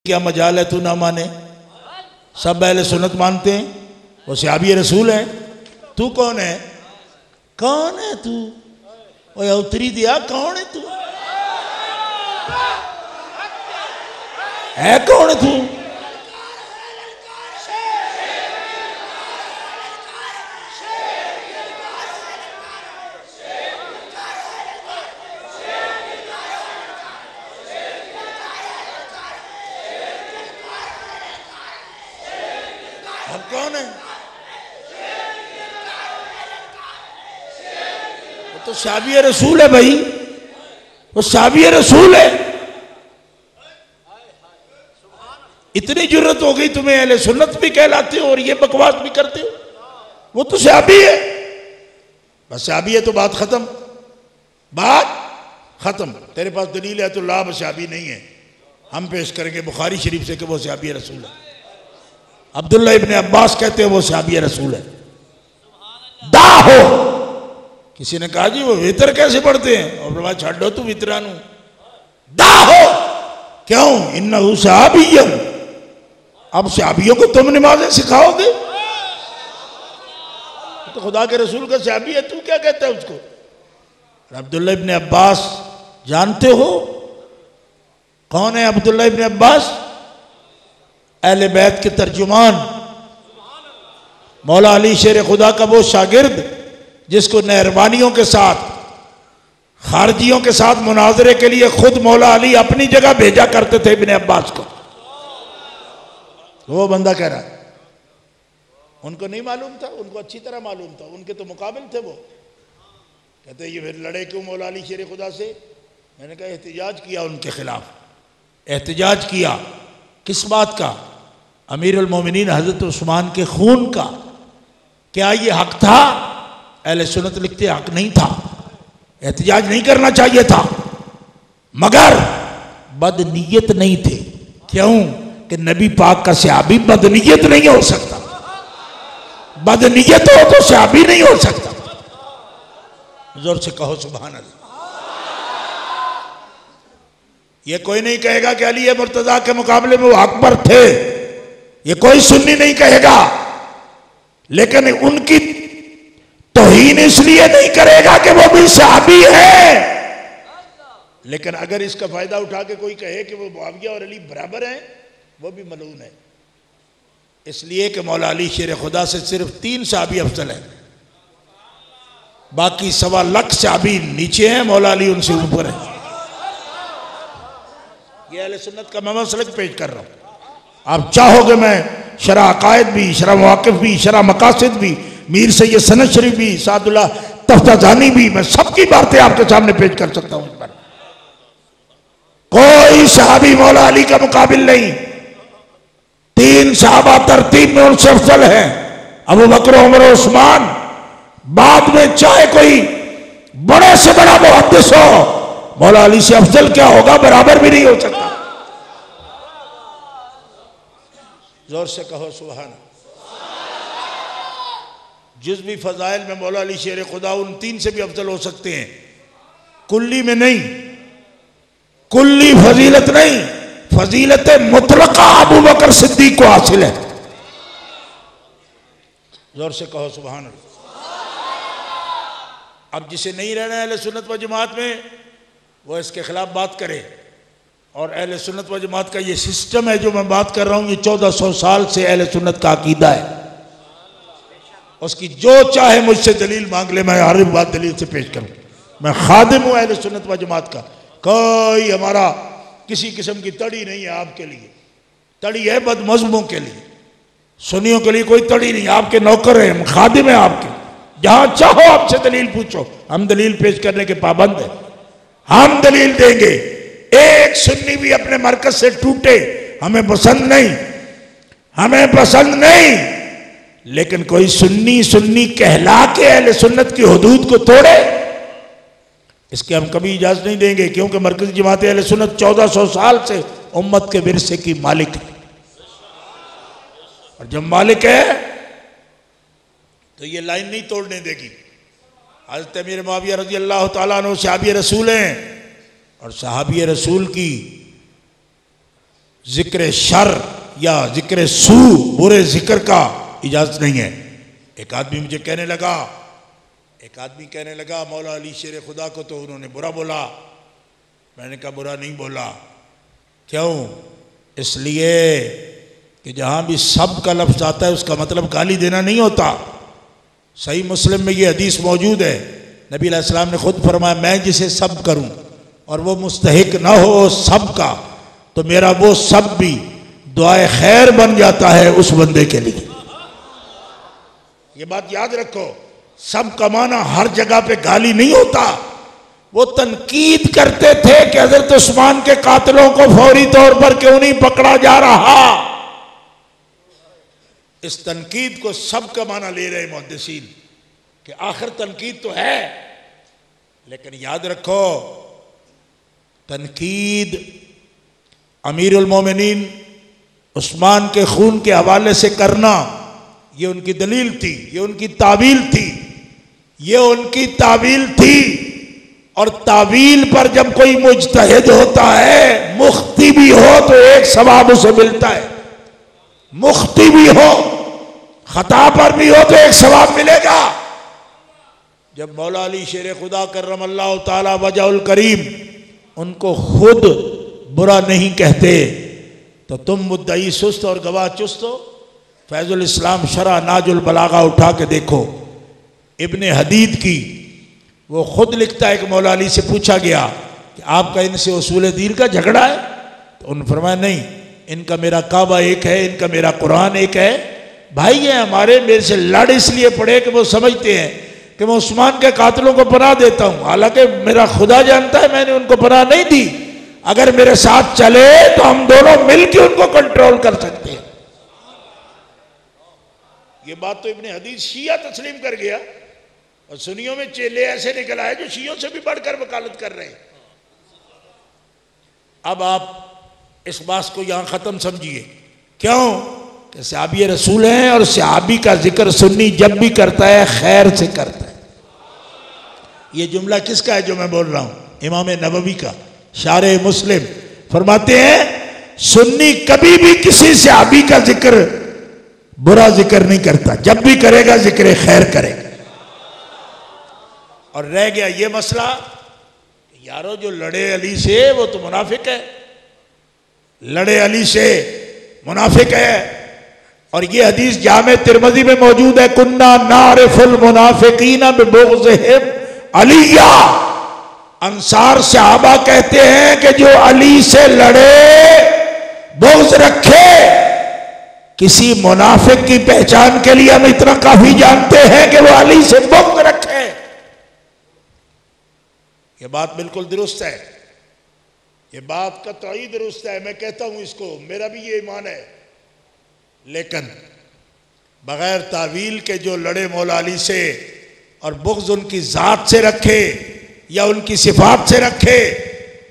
کیا مجال ہے تو نہ مانے؟ سب اہل سنت مانتے ہیں، وہ صحابی رسول ہیں۔ تو کون ہے؟ کون ہے تو؟ وہ اتری دیا کون ہے تو؟ ہے کون ہے تو؟ کون ہے؟ وہ تو صحابی رسول ہے بھائی، وہ صحابی رسول ہے۔ اتنی جرت ہو گئی تمہیں، اہل سنت بھی کہلاتے ہو اور یہ بکواس بھی کرتے ہو؟ وہ تو صحابی ہے، بس صحابی ہے تو بات ختم، بات ختم۔ تیرے پاس دلیل ہے تو لا، بس صحابی نہیں ہے، ہم پیش کریں گے بخاری شریف سے کہ وہ صحابی رسول ہے۔ عبداللہ ابن عباس کہتے ہیں وہ صحابی رسول ہے۔ دا ہو، کسی نے کہا جی وہ وتر کیسے پڑھتے ہیں؟ اور فرمایا چھڑو تو وترانو، دا ہو کیوں؟ انہو صحابی، اب صحابیوں کو تم نمازیں سکھاؤ گے؟ تو خدا کے رسول کا صحابی ہے، تو کیا کہتا ہے اس کو؟ عبداللہ ابن عباس جانتے ہو کون ہے عبداللہ ابن عباس؟ اہل بیت کے ترجمان، مولا علی شیر خدا کا وہ شاگرد جس کو نہروانیوں کے ساتھ، خارجیوں کے ساتھ مناظرے کے لیے خود مولا علی اپنی جگہ بھیجا کرتے تھے ابن عباس کو۔ وہ بندہ کہہ رہا ہے ان کو نہیں معلوم تھا، ان کو اچھی طرح معلوم تھا، ان کے تو مقابل تھے وہ۔ کہتے ہیں یہ پھر لڑے کیوں مولا علی شیر خدا سے؟ میں نے کہا احتجاج کیا ان کے خلاف، احتجاج کیا کس بات کا؟ امیر المومنین حضرت عثمان کے خون کا۔ کیا یہ حق تھا؟ اہل سنت لکھتے حق نہیں تھا، احتجاج نہیں کرنا چاہیے تھا، مگر بد نیت نہیں تھے۔ کیوں کہ نبی پاک کا صحابی بد نیت نہیں ہو سکتا، بد نیت ہو تو صحابی نہیں ہو سکتا۔ زور سے کہو سبحان اللہ۔ یہ کوئی نہیں کہے گا کہ علی مرتضیٰ کے مقابلے میں وہ حق پر تھے، یہ کوئی سنی نہیں کہے گا، لیکن ان کی توہین اس لیے نہیں کرے گا کہ وہ بھی صحابی ہے۔ لیکن اگر اس کا فائدہ اٹھا کے کوئی کہے کہ وہ معاویہ اور علی برابر ہیں، وہ بھی ملعون ہے۔ اس لیے کہ مولا علی شیر خدا سے صرف 3 صحابی افضل ہیں، باقی 1.25 لاکھ صحابی نیچے ہیں، مولا علی ان سے اوپر ہیں۔ یہ اہل سنت کا میں مسلک پیش کر رہا ہوں۔ آپ چاہو گے میں شرح عقائد بھی، شرح مواقف بھی، شرح مقاصد بھی، میر سید سند شریف بھی، سعد اللہ تفتازانی بھی، میں سب کی باتیں آپ کے سامنے پیش کر سکتا ہوں۔ اس پر کوئی صحابی مولا علی کا مقابل نہیں۔ 3 صحابہ ترتیب میں ان سے افضل ہیں، ابو بکر، عمر و عثمان۔ بعد میں چاہے کوئی بڑے سے بڑا محدث ہو، مولا علی سے افضل کیا ہوگا؟ برابر بھی نہیں ہو سکتا۔ زور سے کہو سبحان اللہ۔ جزوی فضائل میں مولا علی شیر خدا ان 3 سے بھی افضل ہو سکتے ہیں، کلی میں نہیں۔ کلی فضیلت نہیں، فضیلت مطلقہ ابو بکر صدیق کو حاصل ہے۔ زور سے کہو سبحان اللہ۔ اب جسے نہیں رہنا ہے اہل سنت و جماعت میں، وہ اس کے خلاف بات کرے۔ اور اہل سنت و جماعت کا یہ سسٹم ہے جو میں بات کر رہا ہوں، یہ 1400 سال سے اہل سنت کا عقیدہ ہے۔ اس کی جو چاہے مجھ سے دلیل مانگ لے، میں ہر بات دلیل سے پیش کروں۔ میں خادم ہوں اہل سنت و جماعت کا، کوئی ہمارا کسی قسم کی تڑی نہیں ہے آپ کے لیے۔ تڑی ہے بد مذہبوں کے لیے، سنیوں کے لیے کوئی تڑی نہیں۔ آپ کے نوکر ہیں، ہم خادم ہیں آپ کے، جہاں چاہو آپ سے دلیل پوچھو، ہم دلیل پیش کرنے کے پابند ہیں، ہم دلیل دیں گے۔ ایک سنی بھی اپنے مرکز سے ٹوٹے ہمیں پسند نہیں، ہمیں پسند نہیں، لیکن کوئی سنی کہلا کے اہل سنت کی حدود کو توڑے، اس کے ہم کبھی اجازت نہیں دیں گے، کیونکہ مرکزی جماعت اہل سنت 1400 سال سے امت کے ورثے کی مالک ہے، اور جب مالک ہے تو یہ لائن نہیں توڑنے دے گی۔ حضرت امیر معاویہ رضی اللہ تعالیٰ عنہ صحابی رسول ہیں، اور صحابی رسول کی ذکر شر یا ذکر سو برے ذکر کا اجازت نہیں ہے۔ ایک آدمی مجھے کہنے لگا مولا علی شیر خدا کو تو انہوں نے برا بولا۔ میں نے کہا برا نہیں بولا۔ کیوں؟ اس لیے کہ جہاں بھی سب کا لفظ آتا ہے اس کا مطلب گالی دینا نہیں ہوتا۔ صحیح مسلم میں یہ حدیث موجود ہے، نبی علیہ السلام نے خود فرمایا میں جسے سب کروں اور وہ مستحق نہ ہو سب کا تو میرا وہ سب بھی دعائے خیر بن جاتا ہے اس بندے کے لیے۔ یہ بات یاد رکھو، سب کا معنی ہر جگہ پہ گالی نہیں ہوتا۔ وہ تنقید کرتے تھے کہ حضرت عثمان کے قاتلوں کو فوری طور پر کیوں نہیں پکڑا جا رہا۔ اس تنقید کو سب کا معنی لے رہے محدثین کہ آخر تنقید تو ہے، لیکن یاد رکھو تنقید امیر المومنین عثمان کے خون کے حوالے سے کرنا یہ ان کی دلیل تھی، یہ ان کی تعویل تھی، اور تعویل پر جب کوئی مجتہد ہوتا ہے مختی بھی ہو تو ایک ثواب اسے ملتا ہے، مختی بھی ہو خطا پر بھی ہو تو ایک ثواب ملے گا۔ جب مولا علی شیر خدا کرم اللہ تعالی وجہ الکریم ان کو خود برا نہیں کہتے تو تم مدعی سست اور گواہ چست ہو۔ فیض الاسلام شرح ناج البلاغہ اٹھا کے دیکھو، ابن حدید کی، وہ خود لکھتا ہے کہ مولا علی سے پوچھا گیا کہ آپ کا ان سے اصول دین کا جھگڑا ہے؟ تو انہوں نے فرمایا نہیں، ان کا میرا کعبہ ایک ہے، ان کا میرا قرآن ایک ہے، بھائی ہیں ہمارے، میرے سے لڑ اس لیے پڑے کہ وہ سمجھتے ہیں کہ میں عثمان کے قاتلوں کو پناہ دیتا ہوں، حالانکہ میرا خدا جانتا ہے میں نے ان کو پناہ نہیں دی۔ اگر میرے ساتھ چلے تو ہم دونوں مل کے ان کو کنٹرول کر سکتے ہیں۔ یہ بات تو ابن حدیث شیعہ تسلیم کر گیا، اور سنیوں میں چیلے ایسے نکل آئے جو شیعوں سے بھی بڑھ کر وکالت کر رہے ہیں۔ اب آپ اس بات کو یہاں ختم سمجھیے، کیوں کہ صحابی رسول ہیں، اور صحابی کا ذکر سنی جب بھی کرتا ہے خیر سے کرتا ہے۔ یہ جملہ کس کا ہے جو میں بول رہا ہوں؟ امام نووی کا، شارح مسلم فرماتے ہیں سنی کبھی بھی کسی صحابی کا ذکر برا ذکر نہیں کرتا، جب بھی کرے گا ذکر خیر کرے گا۔ اور رہ گیا یہ مسئلہ کہ یارو جو لڑے علی سے وہ تو منافق ہے، لڑے علی سے منافق ہے۔ اور یہ حدیث جامع ترمذی میں موجود ہے، کننا نعرف المنافقین ببغضہم علیہ، انصار صحابہ کہتے ہیں کہ جو علی سے لڑے بغض رکھے، کسی منافق کی پہچان کے لیے ہم اتنا کافی جانتے ہیں کہ وہ علی سے بغض رکھے۔ یہ بات بالکل درست ہے، یہ بات قطعی درست ہے، میں کہتا ہوں اس کو، میرا بھی یہ ایمان ہے۔ لیکن بغیر تعویل کے جو لڑے مولا علی سے اور بغض ان کی ذات سے رکھے یا ان کی صفات سے رکھے،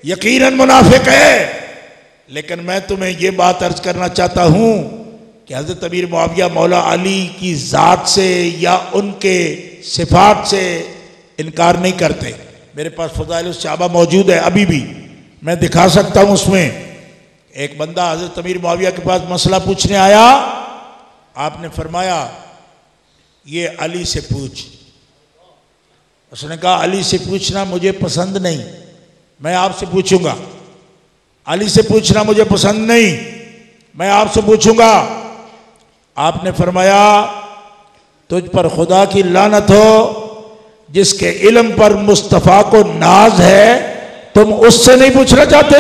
یقیناً منافق ہے۔ لیکن میں تمہیں یہ بات عرض کرنا چاہتا ہوں کہ حضرت امیر معاویہ مولا علی کی ذات سے یا ان کے صفات سے انکار نہیں کرتے۔ میرے پاس فضائل الصحابہ موجود ہے، ابھی بھی میں دکھا سکتا ہوں۔ اس میں ایک بندہ حضرت امیر معاویہ کے پاس مسئلہ پوچھنے آیا، آپ نے فرمایا یہ علی سے پوچھ۔ اس نے کہا علی سے پوچھنا مجھے پسند نہیں، میں آپ سے پوچھوں گا۔ علی سے پوچھنا مجھے پسند نہیں، میں آپ سے پوچھوں گا۔ آپ نے فرمایا تجھ پر خدا کی لعنت ہو، جس کے علم پر مصطفیٰ کو ناز ہے تم اس سے نہیں پوچھنا چاہتے؟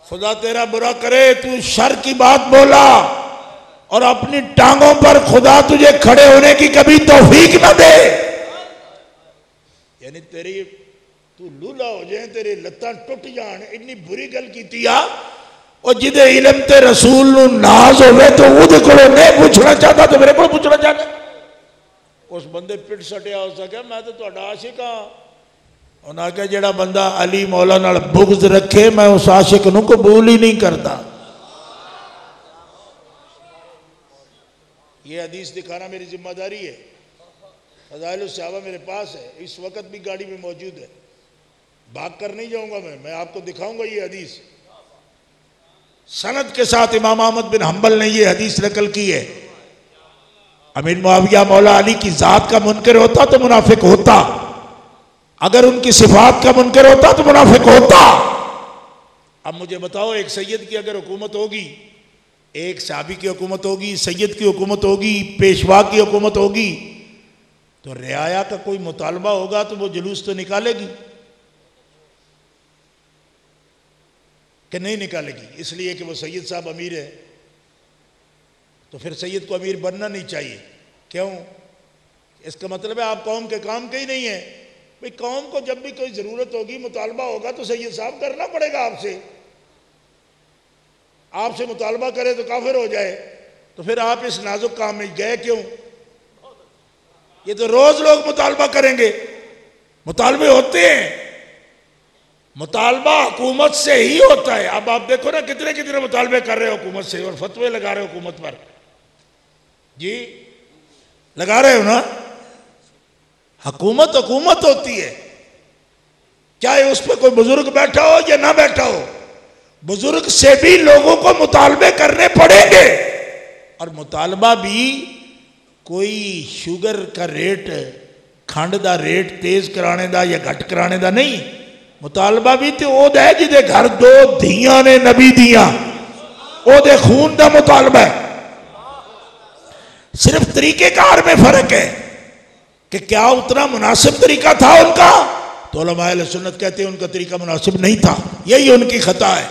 خدا تیرا برا کرے، تو شر کی بات بولا اور اپنی ٹانگوں پر خدا تجھے کھڑے ہونے کی کبھی توفیق نہ دے۔ یعنی تو لولا ہو جائیں، تیرے لتاں ٹوٹ جان، اتنی بری گل کی تیا اور جدے علم تے رسول نو ناز ہوئے تو وہ دے کو نہیں پوچھنا چاہتا تو میرے کو پوچھنا چاہتا. اس بندے پٹ سٹیا ہو سکے میں تو تہاڈا عاشق ہاں. انہاں کہ جڑا بندہ علی مولا نال بغض رکھے میں اس عاشق نو قبول ہی نہیں کرتا. یہ حدیث دکھانا میری ذمہ داری ہے. فضائل الصحابہ میرے پاس ہے, اس وقت بھی گاڑی میں موجود ہے, بھاگ کر نہیں جاؤں گا میں آپ کو دکھاؤں گا یہ حدیث. سند کے ساتھ امام احمد بن حنبل نے یہ حدیث نقل کی ہے. امیر معاویہ مولا علی کی ذات کا منکر ہوتا تو منافق ہوتا, اگر ان کی صفات کا منکر ہوتا تو منافق ہوتا. اب مجھے بتاؤ, ایک سید کی اگر حکومت ہوگی, ایک صحابی کی حکومت ہوگی, سید کی حکومت ہوگی, پیشوا کی حکومت ہوگی, تو رعایا کا کوئی مطالبہ ہوگا تو وہ جلوس تو نکالے گی کہ نہیں نکالے گی؟ اس لیے کہ وہ سید صاحب امیر ہے, تو پھر سید کو امیر بننا نہیں چاہیے. کیوں؟ اس کا مطلب ہے آپ قوم کے کام کے ہی نہیں ہیں. بھئی قوم کو جب بھی کوئی ضرورت ہوگی, مطالبہ ہوگا تو سید صاحب کرنا پڑے گا آپ سے. آپ سے مطالبہ کرے تو کافر ہو جائے, تو پھر آپ اس نازک کام میں گئے کیوں؟ یہ تو روز لوگ مطالبہ کریں گے, مطالبے ہوتے ہیں, مطالبہ حکومت سے ہی ہوتا ہے. اب آپ دیکھو نا کتنے کتنے مطالبے کر رہے ہو حکومت سے, اور فتوے لگا رہے ہو حکومت پر. جی لگا رہے ہو نا. حکومت حکومت ہوتی ہے, چاہے اس پہ کوئی بزرگ بیٹھا ہو یا نہ بیٹھا ہو, بزرگ سے بھی لوگوں کو مطالبے کرنے پڑیں گے. اور مطالبہ بھی کوئی شوگر کا ریٹ, کھنڈ دا ریٹ تیز کرانے دا یا گھٹ کرانے دا نہیں. مطالبہ بھی تو او دے جدے گھر 2 دھیاں نے نبی دیاں, او دے خون دا مطالبہ ہے. صرف طریقہ کار میں فرق ہے کہ کیا اتنا مناسب طریقہ تھا ان کا, تو علماء اہل سنت کہتے ہیں ان کا طریقہ مناسب نہیں تھا. یہی ان کی خطا ہے.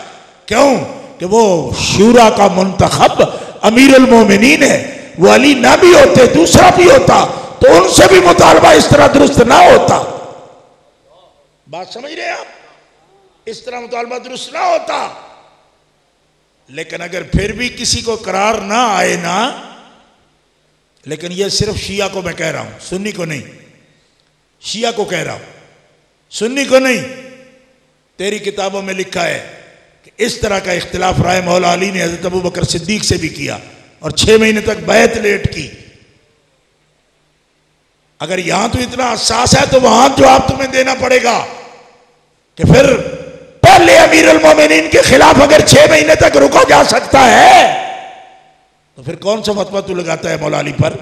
کیوں؟ کہ وہ شورا کا منتخب امیر المومنین ہے. وہ علی نہ بھی ہوتے, دوسرا بھی ہوتا, تو ان سے بھی مطالبہ اس طرح درست نہ ہوتا. بات سمجھ رہے ہیں آپ؟ اس طرح مطالبہ درست نہ ہوتا. لیکن اگر پھر بھی کسی کو قرار نہ آئے نا, لیکن یہ صرف شیعہ کو میں کہہ رہا ہوں, سنی کو نہیں. شیعہ کو کہہ رہا ہوں, سنی کو نہیں. تیری کتابوں میں لکھا ہے کہ اس طرح کا اختلاف رائے مولا علی نے حضرت ابو بکر صدیق سے بھی کیا, اور 6 مہینے تک بیعت لیٹ کی. اگر یہاں تو اتنا حساس ہے تو وہاں جواب تمہیں دینا پڑے گا کہ پھر پہلے امیر المومنین کے خلاف اگر 6 مہینے تک رکا جا سکتا ہے تو پھر کون سا فتویٰ تو لگاتا ہے مولا علی پر؟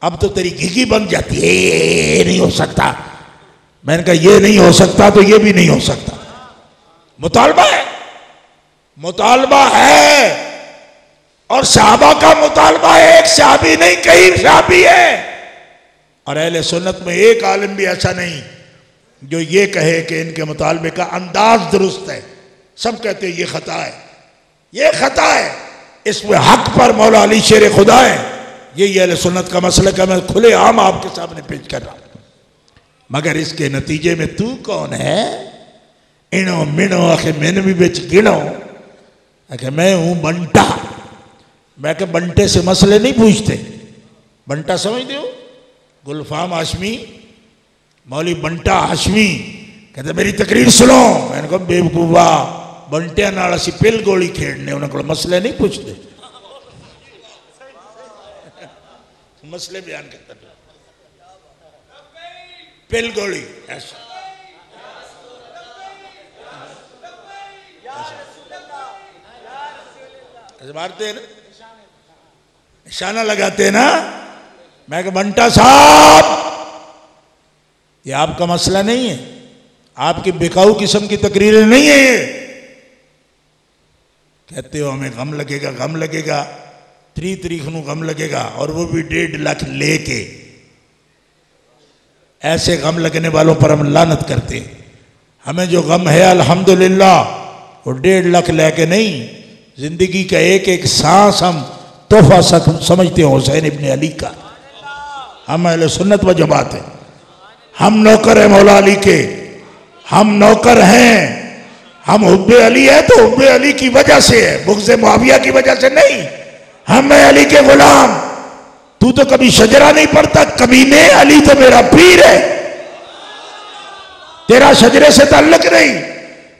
اب تو تیری گھگی بن جاتی ہے, یہ نہیں ہو سکتا. میں نے کہا یہ نہیں ہو سکتا تو یہ بھی نہیں ہو سکتا. مطالبہ ہے, مطالبہ ہے, اور صحابہ کا مطالبہ ہے, ایک صحابی نہیں کئی صحابی ہے. اور اہل سنت میں ایک عالم بھی ایسا نہیں جو یہ کہے کہ ان کے مطالبے کا انداز درست ہے. سب کہتے ہیں یہ خطا ہے, یہ خطا ہے. اس میں حق پر مولا علی شیر خدا ہے. یہی اہل سنت کا مسلک ہے, میں کھلے عام آپ کے سامنے پیش کر رہا ہوں. مگر اس کے نتیجے میں تو کون ہے؟ انو منو آخے میں نے بھی بیچ گنو کہ میں ہوں بنٹا. میں کہ بنٹے سے مسئلے نہیں پوچھتے. بنٹا سمجھتے ہو؟ گلفام ہاشمی, مولوی بنٹا ہاشمی کہتے میری تقریر سنو. میں نے کہا بے وقوفا, بنٹے نال اسی پل گولی کھیڑنے, انہوں کو مسئلے نہیں پوچھتے. مسئلے بیان کرتا ہے پل گولی ایسا. مارتے ہیں نا, نشانہ لگاتے ہیں نا. میں کہ بنٹا صاحب یہ آپ کا مسئلہ نہیں ہے, آپ کی بکاؤ قسم کی تقریریں نہیں ہیں یہ. کہتے ہو ہمیں غم لگے گا, غم لگے گا, 3 تاریخ نو غم لگے گا, اور وہ بھی 1.5 لاکھ لے کے. ایسے غم لگنے والوں پر ہم لعنت کرتے ہیں. ہمیں جو غم ہے الحمدللہ وہ 1.5 لاکھ لے کے نہیں, زندگی کا ایک ایک سانس ہم تحفہ سمجھتے ہیں حسین ابن علی کا. ہم اہل سنت و جماعت ہیں, ہم نوکر ہیں مولا علی کے, ہم نوکر ہیں, ہم حب علی ہے تو حب علی کی وجہ سے ہے، بغض معاویہ کی وجہ سے نہیں. ہم علی کے غلام. تو کبھی شجرہ نہیں پڑھتا کمینے، علی تو میرا پیر ہے، تیرا شجرے سے تعلق نہیں.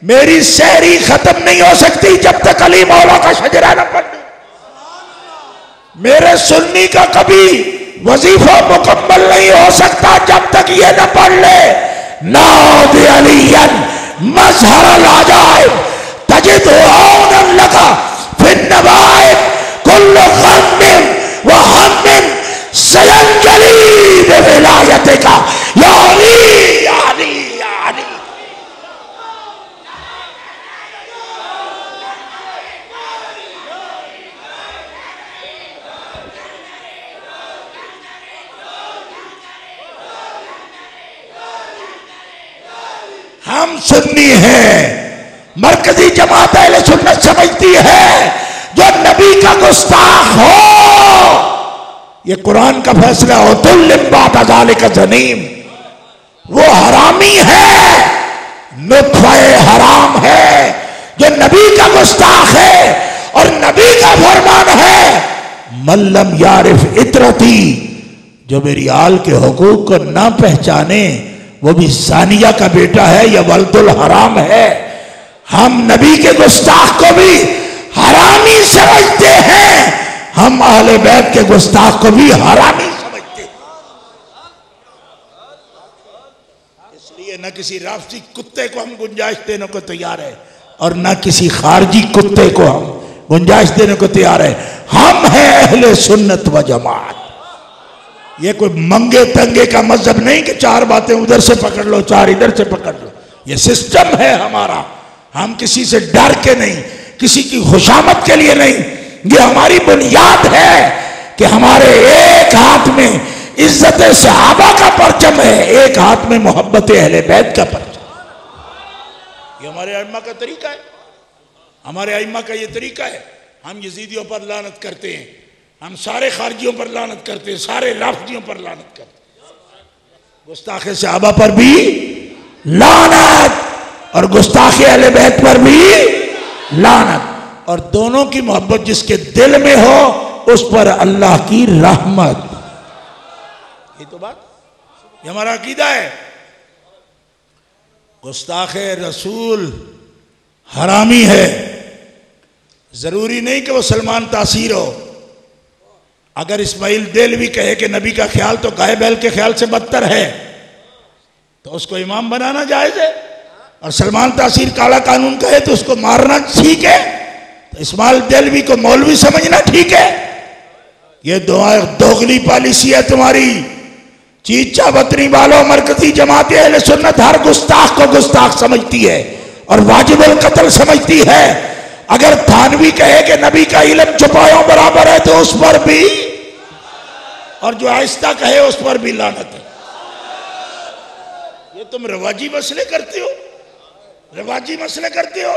میری سحری ختم نہیں ہو سکتی جب تک علی مولا کا شجرہ نہ پڑھ. میرے سنی کا کبھی وظیفہ مکمل نہیں ہو سکتا جب تک یہ نہ پڑھ لے ناد علی مظہر العجائب تجد عونا لگا فی النوائب کل غم و ہم سینجلی بولایتک یا علی یا علی یا علی. ہم سنی ہیں، مرکزی جماعت اہل سنت سمجھتی ہے جو نبی کا گستاخ ہو، یہ قرآن کا فیصلہ ہو تُلِّم بَعْدَ ذَلِكَ زَنِيمٌ، وہ حرامی ہے، نطفہ حرام ہے. جو نبی کا گستاخ ہے اور نبی کا فرمان ہے مَن لَمْ يَعْرِفْ عِتْرَتِي، جو میری آل کے حقوق کو نہ پہچانے وہ بھی ثانیہ کا بیٹا ہے یا ولد الحرام ہے. ہم نبی کے گستاخ کو بھی حرامی سمجھتے ہیں، ہم اہل بیت کے گستاخ کو بھی حرامی سمجھتے ہیں. اس لیے نہ کسی رافضی کتے کو ہم گنجائش دینے کو تیار ہے اور نہ کسی خارجی کتے کو ہم گنجائش دینے کو تیار ہے. ہم ہیں اہل سنت و جماعت. یہ کوئی منگے تنگے کا مذہب نہیں کہ چار باتیں ادھر سے پکڑ لو چار ادھر سے پکڑ لو. یہ سسٹم ہے ہمارا. ہم کسی سے ڈر کے نہیں، کسی کی خوشامد کے لیے نہیں. یہ ہماری بنیاد ہے کہ ہمارے ایک ہاتھ میں عزت صحابہ کا پرچم ہے، ایک ہاتھ میں محبت اہل بیت کا پرچم. یہ ہمارے ائمہ کا طریقہ ہے. ہمارے ائمہ کا یہ طریقہ ہے. ہم یزیدیوں پر لعنت کرتے ہیں، ہم سارے خارجیوں پر لعنت کرتے ہیں، سارے رافضیوں پر لعنت کرتے ہیں. گستاخ صحابہ پر بھی لعنت اور گستاخ اہل بیت پر بھی لعنت. اور دونوں کی محبت جس کے دل میں ہو اس پر اللہ کی رحمت. یہ تو بات، یہ ہمارا عقیدہ ہے. گستاخ رسول حرامی ہے. ضروری نہیں کہ وہ سلمان تاثیر ہو. اگر اسماعیل دہلوی کہے کہ نبی کا خیال تو گائے بیل کے خیال سے بدتر ہے تو اس کو امام بنانا جائز ہے. اور سلمان تاثیر کالا قانون کہے تو اس کو مارنا ٹھیک ہے. تو اسماعیل دہلوی کو مولوی سمجھنا ٹھیک ہے. یہ دوغلی پالیسی ہے تمہاری. چیچا بطنی والوں، مرکزی جماعت اہل سنت ہر گستاخ کو گستاخ سمجھتی ہے اور واجب القتل سمجھتی ہے. اگر تھانوی کہے کہ نبی کا علم چپایوں برابر ہے تو اس پر بھی، اور جو آہستہ کہے اس پر بھی لعنت ہے. یہ تم رواجی مسئلے کرتے ہو، رواجی مسئلے کرتے ہو.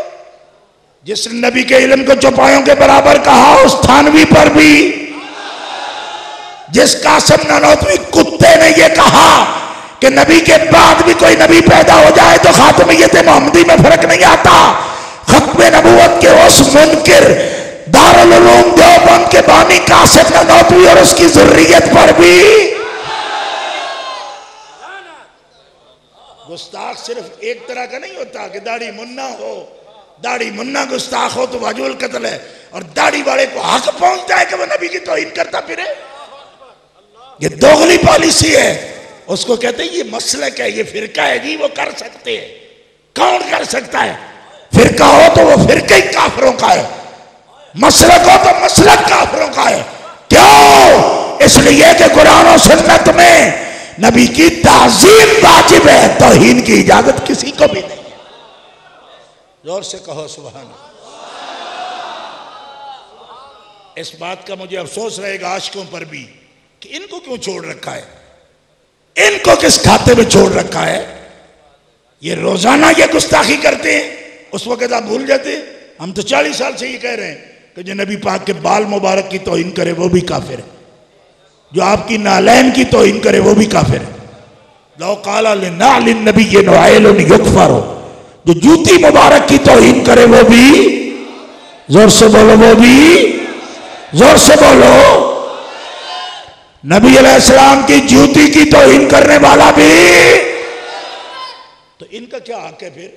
جس نے نبی کے علم کو چوپایوں کے برابر کہا اس تھانوی پر بھی. جس قاسم نانوتوی کتے نے یہ کہا کہ نبی کے بعد بھی کوئی نبی پیدا ہو جائے تو خاتمیت محمدی میں فرق نہیں آتا، ختم نبوت کے اس منکر دارالعلوم دیوبند کے بانی قاسم نانوتوی اور اس کی ذریت پر بھی. گستاخ صرف ایک طرح کا نہیں ہوتا کہ داڑھی منا ہو، داڑھی منا گستاخ ہو تو واجب القتل ہے، اور داڑھی والے کو حق پہنچتا ہے کہ وہ نبی کی توہین کرتا پھرے. یہ دوغلی پالیسی ہے. اس کو کہتے ہیں یہ مسلک ہے، یہ فرقہ ہے جی، وہ کر سکتے ہیں. کون کر سکتا ہے؟ فرقہ ہو تو وہ فرقہ کافروں کا ہے، مسلک ہو تو مسلک کافروں کا ہے. کیوں؟ اس لیے کہ قرآن و سنت میں نبی کی تعظیم واجب ہے، توہین کی اجازت کسی کو بھی نہیں ہے. زور سے کہو سبحان اللہ. اس بات کا مجھے افسوس رہے گا عاشقوں پر بھی کہ ان کو کیوں چھوڑ رکھا ہے، ان کو کس کھاتے میں چھوڑ رکھا ہے. یہ روزانہ یہ گستاخی کرتے ہیں، اس وقت آپ بھول جاتے ہیں. ہم تو 40 سال سے یہ کہہ رہے ہیں کہ جو نبی پاک کے بال مبارک کی توہین کرے وہ بھی کافر ہے، جو آپ کی نالین کی توہین کرے وہ بھی کافر ہے. لو قال لنعل النبی نعیل یکفر، جو جوتی مبارک کی توہین کرے وہ بھی، زور سے بولو، وہ بھی، زور سے بولو، نبی علیہ السلام کی جوتی کی توہین کرنے والا بھی۔ تو ان کا کیا حق ہے پھر؟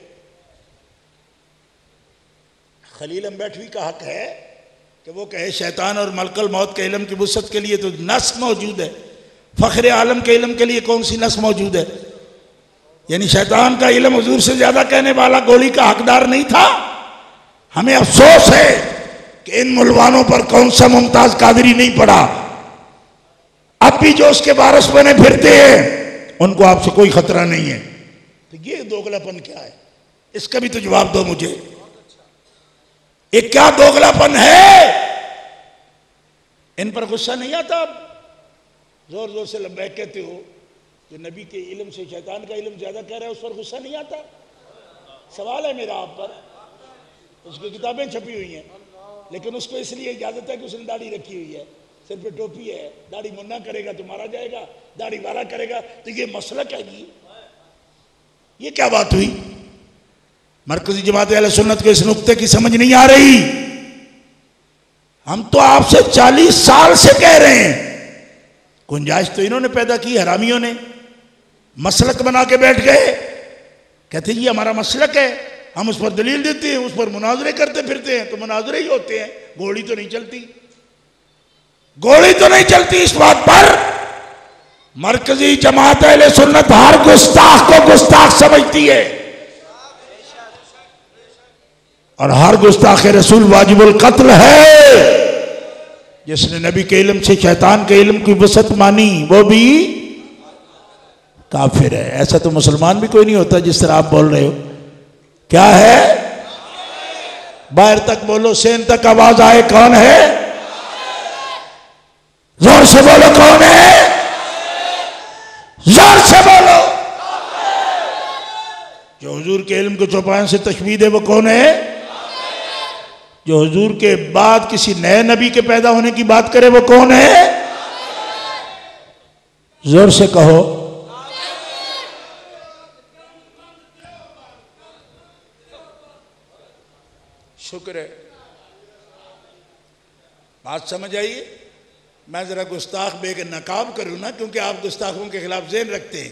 خلیل امبیٹوی کا حق ہے کہ وہ کہے شیطان اور ملک الموت کے علم کی وسعت کے لیے تو نص موجود ہے، فخر عالم کے علم کے لیے کون سی نص موجود ہے؟ یعنی شیطان کا علم حضور سے زیادہ کہنے والا گولی کا حقدار نہیں تھا؟ ہمیں افسوس ہے کہ ان ملوانوں پر کون سا ممتاز قادری نہیں پڑا، اب بھی جو اس کے وارث بنے پھرتے ہیں ان کو آپ سے کوئی خطرہ نہیں ہے۔ تو یہ دوغلا پن کیا ہے؟ اس کا بھی تو جواب دو مجھے، یہ کیا دوغلا پن ہے؟ ان پر غصہ نہیں آتا؟ اب زور زور سے لبیک کہتے ہو، جو نبی کے علم سے شیطان کا علم زیادہ کہہ رہا ہے اس پر غصہ نہیں آتا؟ سوال ہے میرا آپ پر، اس کی کتابیں چھپی ہوئی ہیں، لیکن اس کو اس لیے اجازت ہے کہ اس نے داڑھی رکھی ہوئی ہے، سر پہ ٹوپی ہے، داڑھی منا کرے گا تو مارا جائے گا، داڑھی والا کرے گا تو یہ مسلک ہے جی۔ یہ کیا بات ہوئی؟ مرکزی جماعت اہل سنت کو اس نقطے کی سمجھ نہیں آ رہی۔ ہم تو آپ سے 40 سال سے کہہ رہے ہیں، گنجائش تو انہوں نے پیدا کی، حرامیوں نے مسلک بنا کے بیٹھ گئے، کہتے ہیں یہ ہمارا مسلک ہے، ہم اس پر دلیل دیتے ہیں، اس پر مناظرے کرتے پھرتے ہیں، تو مناظرے ہی ہوتے ہیں، گولی تو نہیں چلتی، گولی تو نہیں چلتی۔ اس بات پر مرکزی جماعت اہل سنت ہر گستاخ کو گستاخ سمجھتی ہے، اور ہر گستاخ رسول واجب القتل ہے۔ جس نے نبی کے علم سے شیطان کے علم کی وسعت مانی وہ بھی کافر ہے۔ ایسا تو مسلمان بھی کوئی نہیں ہوتا جس طرح آپ بول رہے ہو۔ کیا ہے؟ باہر تک بولو، سین تک آواز آئے، کون ہے؟ زور سے بولو، کون ہے؟ زور سے بولو۔ جو حضور کے علم کو چوپائیں سے تشبیہ دے وہ کون ہے؟ جو حضور کے بعد کسی نئے نبی کے پیدا ہونے کی بات کرے وہ کون ہے؟ زور سے کہو۔ شکر ہے، بات سمجھ آئیے۔ میں ذرا گستاخ بے نقاب کروں نا، کیونکہ آپ گستاخوں کے خلاف ذہن رکھتے ہیں،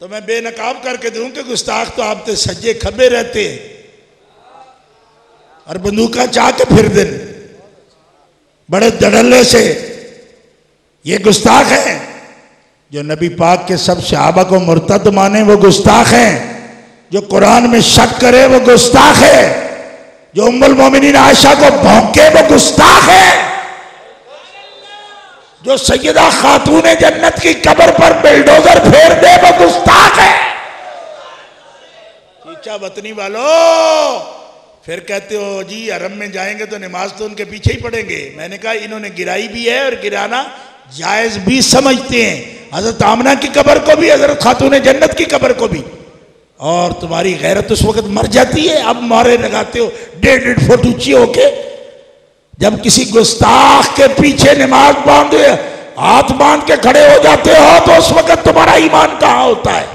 تو میں بے نقاب کر کے دوں کہ گستاخ تو آپ تے سجے کھبے رہتے ہیں اور بندوقہ چاہ کے پھر دن بڑے دڑلے سے۔ یہ گستاخ ہیں جو نبی پاک کے سب صحابہ کو مرتد مانے، وہ گستاخ ہیں۔ جو قرآن میں شک کرے وہ گستاخ ہے۔ جو ام المومنین عائشہ کو بھونکے وہ گستاخ ہے۔ جو سیدہ خاتون جنت کی قبر پر بلڈوزر پھیر دے وہ گستاخ ہے۔ چیچا وطنی والو، پھر کہتے ہو جی حرم میں جائیں گے تو نماز تو ان کے پیچھے ہی پڑھیں گے۔ میں نے کہا انہوں نے گرائی بھی ہے اور گرانا جائز بھی سمجھتے ہیں، حضرت آمنہ کی قبر کو بھی، حضرت خاتون جنت کی قبر کو بھی۔ اور تمہاری غیرت اس وقت مر جاتی ہے، اب مارے لگاتے ہو 1.5 فٹ اونچی ہو کے۔ جب کسی گستاخ کے پیچھے نماز باندھے ہاتھ باندھ کے کھڑے ہو جاتے ہو تو اس وقت تمہارا ایمان کہاں ہوتا ہے؟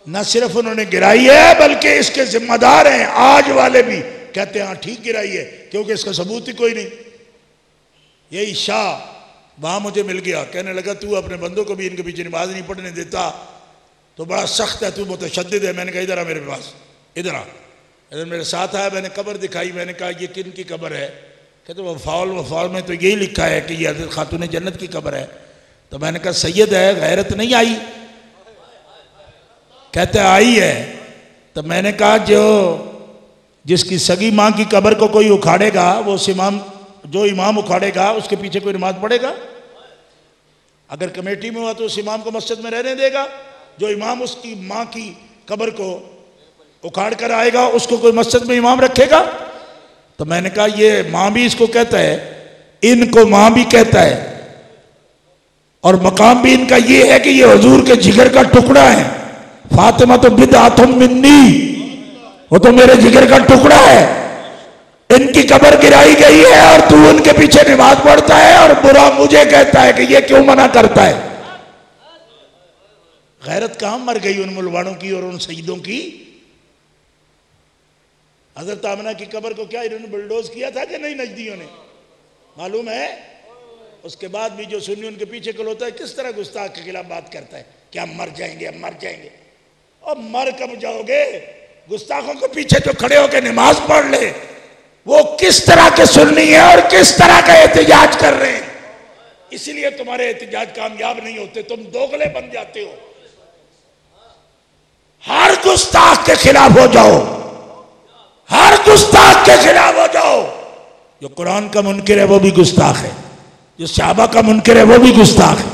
نہ صرف انہوں نے گرائی ہے بلکہ اس کے ذمہ دار ہیں آج والے بھی، کہتے ہیں ہاں ٹھیک گرائی ہے کیونکہ اس کا ثبوت ہی کوئی نہیں۔ یہی شاہ وہاں مجھے مل گیا، کہنے لگا تو اپنے بندوں کو بھی ان کے پیچھے نماز نہیں پڑھنے دیتا تو بڑا سخت ہے، تو متشدد ہے۔ میں نے کہا ادھر آ میرے پاس، ادھر آ۔ ادھر میرے ساتھ آیا، میں نے قبر دکھائی، میں نے کہا یہ کن کی قبر ہے؟ کہتے وفاول میں تو یہی لکھا ہے کہ یہ حضرت خاتون جنت کی قبر ہے۔ تو میں نے کہا سید ہے، غیرت نہیں آئی؟ کہتے آئی ہے۔ تو میں نے کہا جس کی سگی ماں کی قبر کو کوئی اکھاڑے گا، وہ جو امام اکھاڑے گا اس کے پیچھے کوئی نماز پڑھے گا؟ اگر کمیٹی میں ہوا تو اس امام کو مسجد میں رہنے دے گا؟ جو امام اس کی ماں کی قبر کو اکھاڑ کر آئے گا اس کو کوئی مسجد میں امام رکھے گا؟ تو میں نے کہا یہ ماں بھی اس کو کہتا ہے، ان کو ماں بھی کہتا ہے، اور مقام بھی ان کا یہ ہے کہ یہ حضور کے جگر کا ٹکڑا ہے۔ فاطمہ تو بدعۃ منی، وہ تو میرے جگر کا ٹکڑا ہے۔ ان کی قبر گرائی گئی ہے اور تو ان کے پیچھے نماز پڑھتا ہے اور برا مجھے کہتا ہے کہ یہ کیوں منع کرتا ہے؟ غیرت کہاں مر گئی ان ملوانوں کی اور ان سیدوں کی؟ حضرت آمنہ کی قبر کو کیا انہوں نے بلڈوز کیا تھا کہ نہیں نجدیوں نے؟ معلوم ہے؟ اس کے بعد بھی جو سنی ان کے پیچھے کھلوتا ہے کس طرح گستاخ کے خلاف بات کرتا ہے کہ ہم مر جائیں گے، ہم مر جائیں گے۔ اور مر کب جاؤ گے؟ گستاخوں کے پیچھے جو کھڑے ہو کے نماز پڑھ لے وہ کس طرح کے سنی ہیں اور کس طرح کا احتجاج کر رہے ہیں۔ اسی لیے تمہارے احتجاج کامیاب نہیں ہوتے، تم دوغلے بن جاتے ہو۔ ہر گستاخ کے خلاف ہو جاؤ، ہر گستاخ کے خلاف ہو جاؤ۔ جو قرآن کا منکر ہے وہ بھی گستاخ ہے، جو صحابہ کا منکر ہے وہ بھی گستاخ ہے،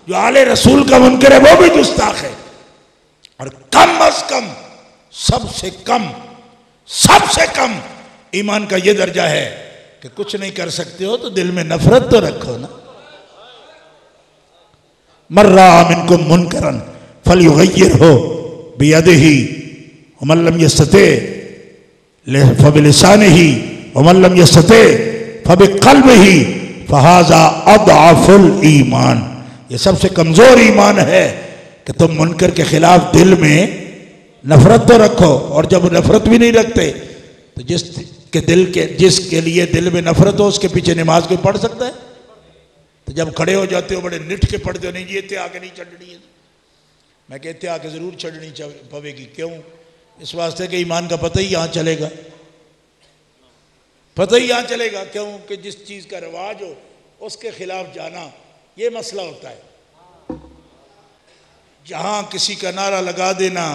جو آل رسول کا منکر ہے وہ بھی گستاخ ہے۔ اور کم از کم، سب سے کم ایمان کا یہ درجہ ہے کہ کچھ نہیں کر سکتے ہو تو دل میں نفرت تو رکھو نا۔ من رأى منکم منکرا فلیغیرہ بیدہ ومن لم یستطع فبلسانہ ومن لم یستطع فبقلبہ فہذا اضعف الایمان۔ یہ سب سے کمزور ایمان ہے کہ تم منکر کے خلاف دل میں نفرت تو رکھو، اور جب نفرت بھی نہیں رکھتے تو جس کے لیے دل میں نفرت ہو اس کے پیچھے نماز کوئی پڑھ سکتا ہے؟ تو جب کھڑے ہو جاتے ہو بڑے نٹھ کے پڑھتے ہو، نہیں جی اتنے آگے نہیں چڑھنی ہے۔ میں کہتے آگے ضرور چڑھنی پوے گی، کیوں؟ اس واسطے کہ ایمان کا پتہ ہی یہاں چلے گا، پتہ ہی یہاں چلے گا۔ کیوں کہ جس چیز کا رواج ہو اس کے خلاف جانا یہ مسئلہ ہوتا ہے۔ جہاں کسی کا نعرہ لگا دینا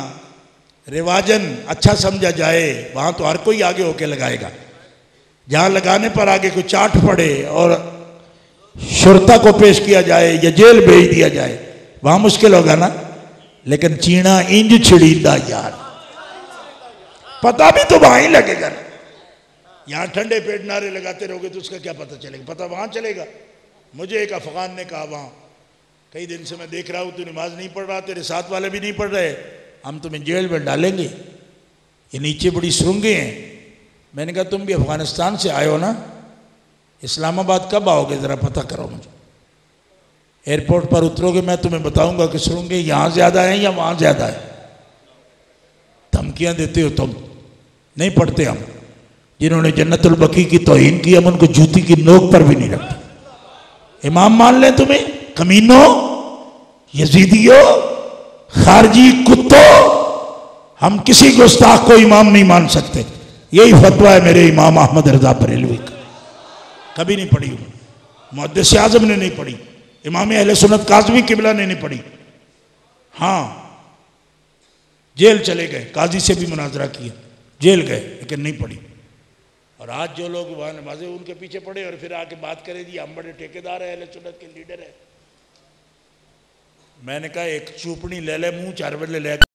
رواجن اچھا سمجھا جائے وہاں تو ہر کوئی آگے ہو کے لگائے گا۔ جہاں لگانے پر آگے کوئی چاٹ پڑے اور شرطہ کو پیش کیا جائے یا جیل بھیج دیا جائے وہاں مشکل ہوگا نا۔ لیکن چینا انج چھڑیندہ یار، پتہ بھی تو وہاں ہی لگے گا نا۔ یہاں ٹھنڈے پیٹ نعرے لگاتے رہو گے تو اس کا کیا پتہ چلے گا؟ پتہ وہاں چلے گا۔ مجھے ایک افغان نے کہا وہاں، کئی دن سے میں دیکھ رہا ہوں تو نماز نہیں پڑھ رہا، تیرے ساتھ والے بھی نہیں پڑھ رہے، ہم تمہیں جیل میں ڈالیں گے، یہ نیچے بڑی سرنگیں ہیں۔ میں نے کہا تم بھی افغانستان سے آئے ہو نا، اسلام آباد کب آؤ گے ذرا پتہ کرو مجھے۔ ایئرپورٹ پر اترو گے میں تمہیں بتاؤں گا کہ سرنگیں یہاں زیادہ ہیں یا وہاں زیادہ ہیں۔ دھمکیاں دیتے ہو تم، نہیں پڑھتے ہم۔ جنہوں نے جنت البقیع کی توہین کی ہم ان کو جوتی کی نوک پر بھی نہیں رکھتے۔ امام مان لیں تمہیں؟ کمینوں، یزیدیوں، خارجی کتوں، ہم کسی گستاخ کو امام نہیں مان سکتے۔ یہی فتویٰ ہے میرے امام احمد رضا بریلوی کا، کبھی نہیں پڑھی ہوں، محدث اعظم نے نہیں پڑھی، امام اہل سنت کاظمی قبلہ نے نہیں پڑھی۔ ہاں جیل چلے گئے، قاضی سے بھی مناظرہ کیا، جیل گئے لیکن نہیں پڑھی۔ اور آج جو لوگ وہاں نمازیں ان کے پیچھے پڑھے اور پھر آ کے بات کرے دی ہم بڑے ٹھیکیدار ہیں، اہل سنت کے لیڈر ہیں۔ میں نے کہا ایک چوپڑی لے لے منہ 4 بجے لے کے